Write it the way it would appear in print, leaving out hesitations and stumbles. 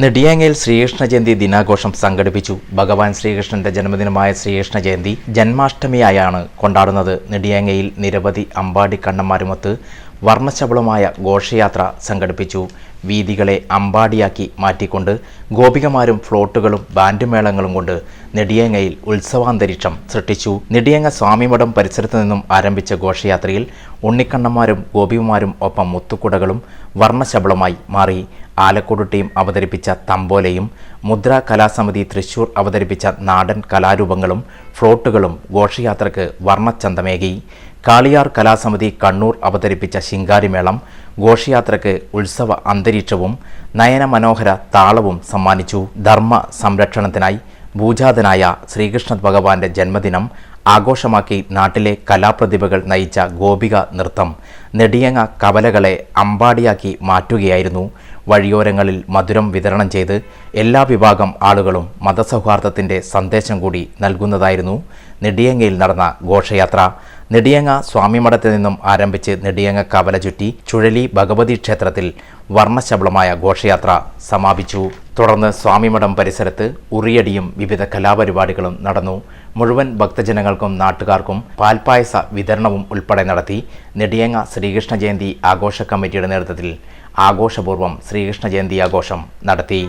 നെടിയാങ്ങയിൽ ശ്രീകൃഷ്ണ ജയന്തി ദിനാഘോഷം സംഘടിപ്പിച്ചു. ഭഗവാൻ ശ്രീകൃഷ്ണന്റെ ജന്മദിനമായ ശ്രീകൃഷ്ണ ജയന്തി ജന്മാഷ്ടമിയായാണ് കൊണ്ടാടുന്നത്. നെടിയാങ്ങയിൽ നിരവധി അമ്പാടി കണ്ണന്മാരുമൊത്ത് വർണ്ണശബളമായ ഘോഷയാത്ര സംഘടിപ്പിച്ചു. വീഥികളെ അമ്പാടിയാക്കി മാറ്റിക്കൊണ്ട് ഗോപികമാരും ഫ്ലോട്ടുകളും ബാൻഡ് മേളങ്ങളും കൊണ്ട് നെടിയാങ്ങയിൽ ഉത്സവാന്തരീക്ഷം സൃഷ്ടിച്ചു. നെടിയാങ്ങ സ്വാമിമഠം പരിസരത്തു നിന്നും ആരംഭിച്ച ഘോഷയാത്രയിൽ ഉണ്ണിക്കണ്ണന്മാരും ഗോപികമാരും ഒപ്പം മുത്തുക്കുടകളും വർണ്ണശബളമായി മാറി. ആലക്കോട് ടീം അവതരിപ്പിച്ച തമ്പോലയും മുദ്ര കലാസമിതി തൃശൂർ അവതരിപ്പിച്ച നാടൻ കലാരൂപങ്ങളും ഫ്ലോട്ടുകളും ഘോഷയാത്രയ്ക്ക് വർണ്ണച്ചന്തമേകി. കാളിയാർ കലാസമിതി കണ്ണൂർ അവതരിപ്പിച്ച ശിങ്കാരിമേളം ഘോഷയാത്രയ്ക്ക് ഉത്സവ അന്തരീക്ഷവും നയനമനോഹര താളവും സമ്മാനിച്ചു. ധർമ്മ സംരക്ഷണത്തിനായി ഭൂജാതനായ ശ്രീകൃഷ്ണ ഭഗവാന്റെ ജന്മദിനം ആഘോഷമാക്കി നാട്ടിലെ കലാപ്രതിഭകൾ നയിച്ച ഗോപിക നൃത്തം നെടിയങ്ങ കവലകളെ അമ്പാടിയാക്കി മാറ്റുകയായിരുന്നു. വഴിയോരങ്ങളിൽ മധുരം വിതരണം ചെയ്ത് എല്ലാ വിഭാഗം ആളുകളും മതസൗഹാർദ്ദത്തിൻ്റെ സന്ദേശം കൂടി നൽകുന്നതായിരുന്നു നെടിയങ്ങയിൽ നടന്ന ഘോഷയാത്ര. നെടിയങ്ങ സ്വാമിമഠത്തിൽ നിന്നും ആരംഭിച്ച് നെടിയങ്ങ കവല ചുറ്റി ചുഴലി ഭഗവതി ക്ഷേത്രത്തിൽ വർണ്ണശബളമായ ഘോഷയാത്ര സമാപിച്ചു. തുടർന്ന് സ്വാമിമഠം പരിസരത്ത് ഉറിയടിയും വിവിധ കലാപരിപാടികളും നടന്നു. മുഴുവൻ ഭക്തജനങ്ങൾക്കും നാട്ടുകാർക്കും പാൽപ്പായസ വിതരണവും ഉൾപ്പെടെ നടത്തി. നെടിയങ്ങ ശ്രീകൃഷ്ണ ജയന്തി ആഘോഷ കമ്മിറ്റിയുടെ നേതൃത്വത്തിൽ ആഘോഷപൂർവ്വം ശ്രീകൃഷ്ണ ജയന്തി ആഘോഷം നടത്തി.